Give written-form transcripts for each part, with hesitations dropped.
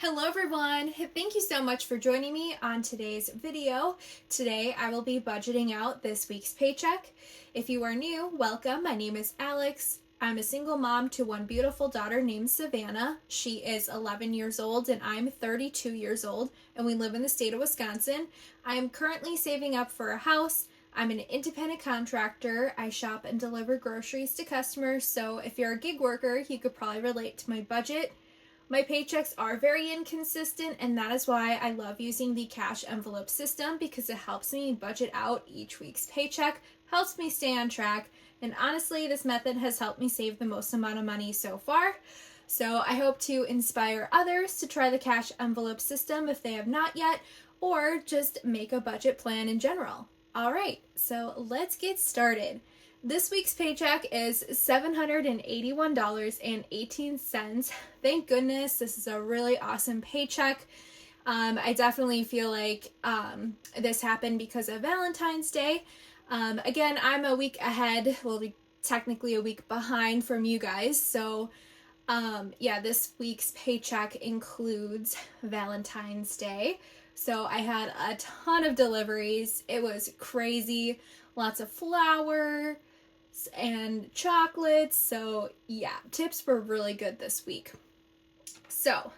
Hello everyone! Thank you so much for joining me on today's video. Today I will be budgeting out this week's paycheck. If you are new, welcome. My name is Alex. I'm a single mom to one beautiful daughter named Savannah. She is 11 years old and I'm 32 years old, and we live in the state of Wisconsin. I am currently saving up for a house. I'm an independent contractor. I shop and deliver groceries to customers, so if you're a gig worker, you could probably relate to my budget. My paychecks are very inconsistent, and that is why I love using the cash envelope system, because it helps me budget out each week's paycheck, helps me stay on track, and honestly, this method has helped me save the most amount of money so far. So I hope to inspire others to try the cash envelope system if they have not yet, or just make a budget plan in general. Alright, so let's get started. This week's paycheck is $781.18. Thank goodness, this is a really awesome paycheck. I definitely feel like this happened because of Valentine's Day. Again, I'm a week ahead, well, technically a week behind from you guys. So yeah, this week's paycheck includes Valentine's Day. So I had a ton of deliveries. It was crazy. Lots of flowers and chocolates. So yeah, tips were really good this week. So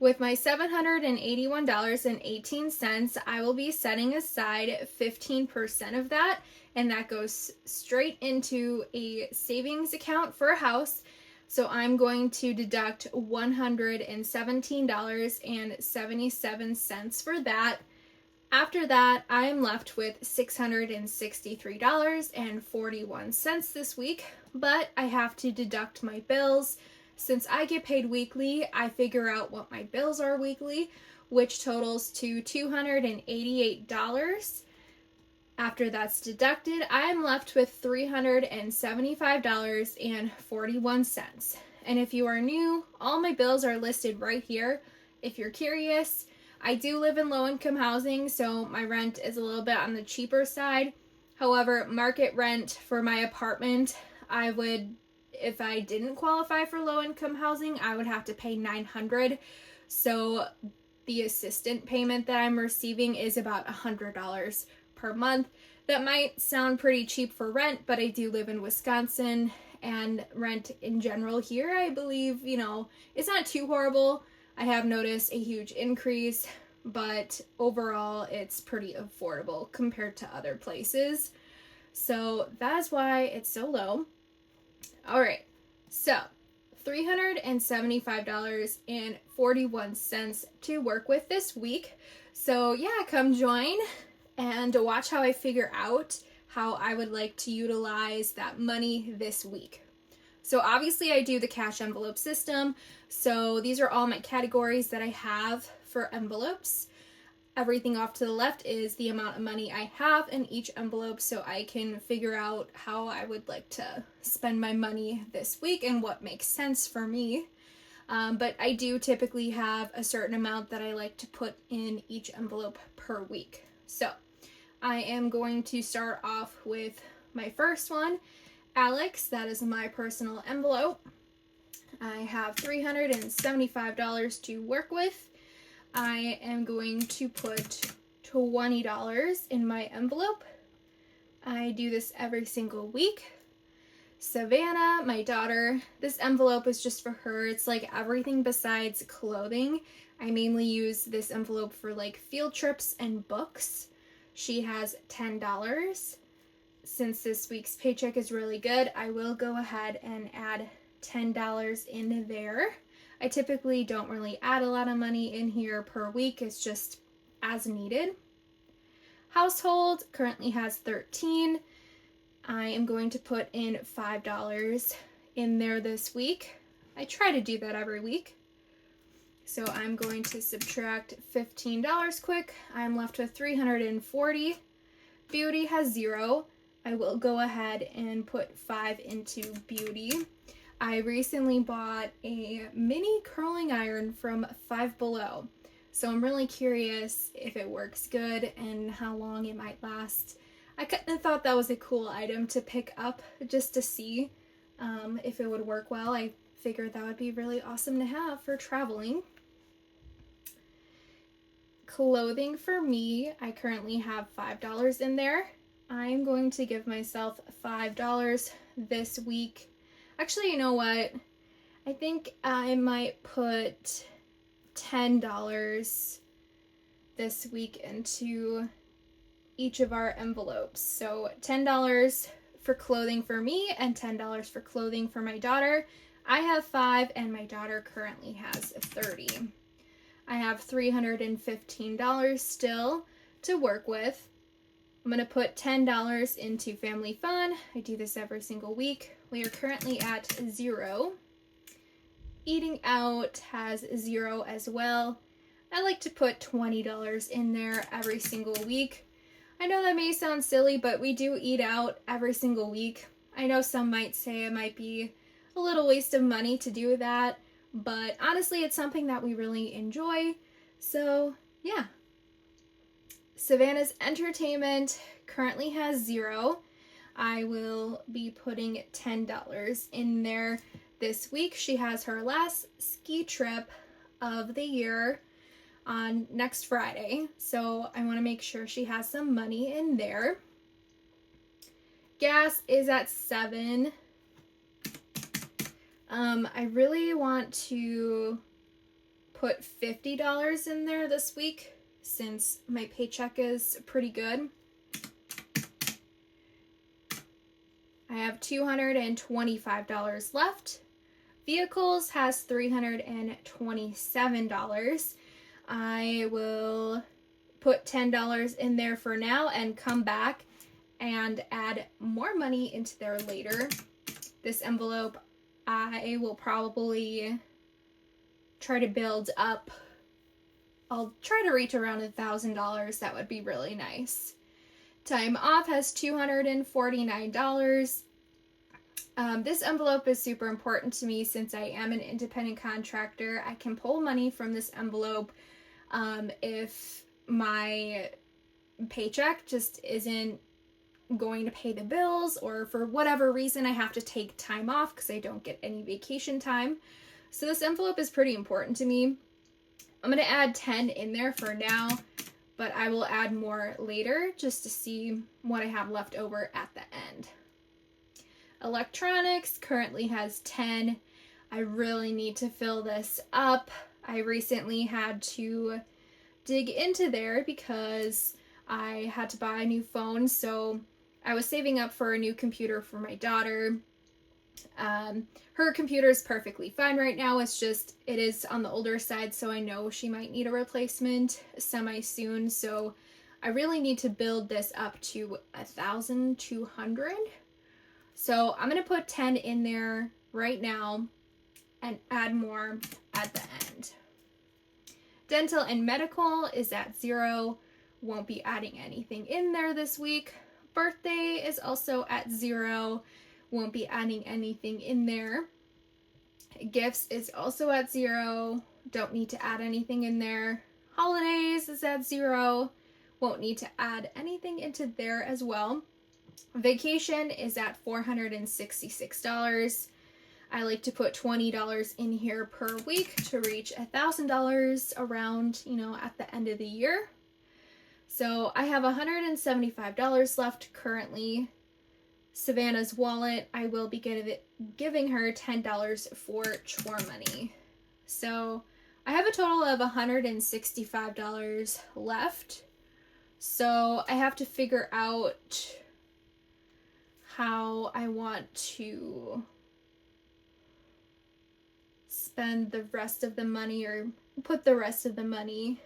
with my $781.18, I will be setting aside 15% of that, and that goes straight into a savings account for a house. So I'm going to deduct $117.77 for that. After that, I am left with $663.41 this week, but I have to deduct my bills. Since I get paid weekly, I figure out what my bills are weekly, which totals to $288. After that's deducted, I am left with $375.41. And if you are new, all my bills are listed right here. If you're curious, I do live in low-income housing, so my rent is a little bit on the cheaper side. However, market rent for my apartment, if I didn't qualify for low-income housing, I would have to pay $900. So the assistant payment that I'm receiving is about $100 per month. That might sound pretty cheap for rent, but I do live in Wisconsin, and rent in general here, I believe, it's not too horrible. I have noticed a huge increase, but overall it's pretty affordable compared to other places. So that is why it's so low. All right, so $375.41 to work with this week. So yeah, come join and watch how I figure out how I would like to utilize that money this week. So obviously I do the cash envelope system. So these are all my categories that I have for envelopes. Everything off to the left is the amount of money I have in each envelope, so I can figure out how I would like to spend my money this week and what makes sense for me. But I do typically have a certain amount that I like to put in each envelope per week. So I am going to start off with my first one. Alex, that is my personal envelope. I have $375 to work with. I am going to put $20 in my envelope. I do this every single week. Savannah, my daughter, this envelope is just for her. It's like everything besides clothing. I mainly use this envelope for like field trips and books. She has $10. Since this week's paycheck is really good, I will go ahead and add $10 in there. I typically don't really add a lot of money in here per week. It's just as needed. Household currently has $13. I am going to put in $5 in there this week. I try to do that every week. So I'm going to subtract $15 quick. I'm left with $340. Beauty has $0. I will go ahead and put $5 into beauty. I recently bought a mini curling iron from Five Below. So I'm really curious if it works good and how long it might last. I kind of thought that was a cool item to pick up just to see if it would work well. I figured that would be really awesome to have for traveling. clothing for me, I currently have $5 in there. I'm going to give myself $5 this week. Actually, you know what? I think I might put $10 this week into each of our envelopes. So $10 for clothing for me and $10 for clothing for my daughter. I have 5 and my daughter currently has 30. I have $315 still to work with. I'm going to put $10 into family fun. I do this every single week. We are currently at 0. Eating out has 0 as well. I like to put $20 in there every single week. I know that may sound silly, but we do eat out every single week. I know some might say it might be a little waste of money to do that, but honestly, it's something that we really enjoy. So, yeah. Savannah's entertainment currently has 0. I will be putting $10 in there this week. She has her last ski trip of the year on next Friday, so I want to make sure she has some money in there. Gas is at 7. I really want to put $50 in there this week since my paycheck is pretty good. I have $225 left. Vehicles has $327. I will put $10 in there for now and come back and add more money into there later. This envelope, I will probably try to build up. I'll try to reach around $1,000. That would be really nice. Time off has $249. This envelope is super important to me since I am an independent contractor. I can pull money from this envelope if my paycheck just isn't going to pay the bills, or for whatever reason I have to take time off because I don't get any vacation time. So this envelope is pretty important to me. I'm going to add 10 in there for now, but I will add more later just to see what I have left over at the end. Electronics currently has 10. I really need to fill this up. I recently had to dig into there because I had to buy a new phone, so I was saving up for a new computer for my daughter. Her computer is perfectly fine right now. It's just, it is on the older side, so I know she might need a replacement semi-soon. So I really need to build this up to 1,200. So I'm going to put 10 in there right now and add more at the end. Dental and medical is at 0. Won't be adding anything in there this week. Birthday is also at 0. Won't be adding anything in there. Gifts is also at 0. Don't need to add anything in there. Holidays is at 0. Won't need to add anything into there as well. Vacation is at $466. I like to put $20 in here per week to reach $1,000 around, at the end of the year. So I have $175 left currently. Savannah's wallet, I will be giving her $10 for chore money. So I have a total of $165 left. So I have to figure out how I want to spend the rest of the money, or put the rest of the money.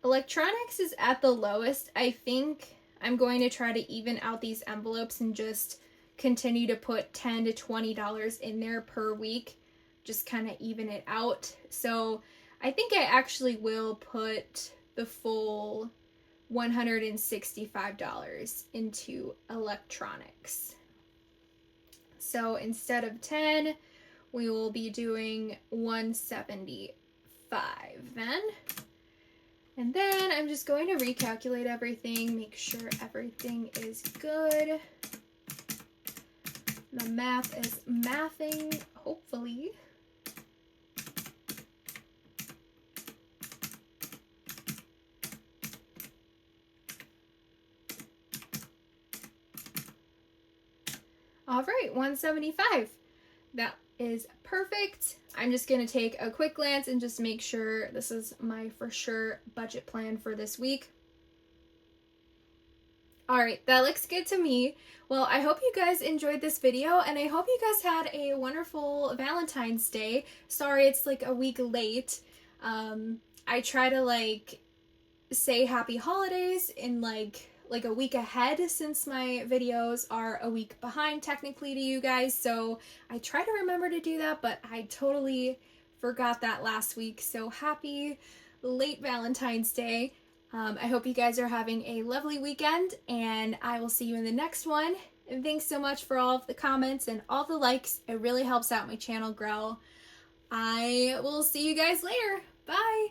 Electronics is at the lowest. I think I'm going to try to even out these envelopes and just continue to put $10 to $20 in there per week. Just kind of even it out. So I think I actually will put the full $165 into electronics. So instead of 10, we will be doing 175 then. And then I'm just going to recalculate everything, make sure everything is good. The math is mathing, hopefully. All right, 175. That is perfect. I'm just going to take a quick glance and just make sure this is my for sure budget plan for this week. All right, that looks good to me. Well, I hope you guys enjoyed this video, and I hope you guys had a wonderful Valentine's Day. Sorry it's like a week late. I try to say happy holidays in like a week ahead, since my videos are a week behind technically to you guys, so I try to remember to do that, but I totally forgot that last week. So happy late Valentine's Day. I hope you guys are having a lovely weekend, and I will see you in the next one. And thanks so much for all of the comments and all the likes. It really helps out my channel grow. I will see you guys later. Bye!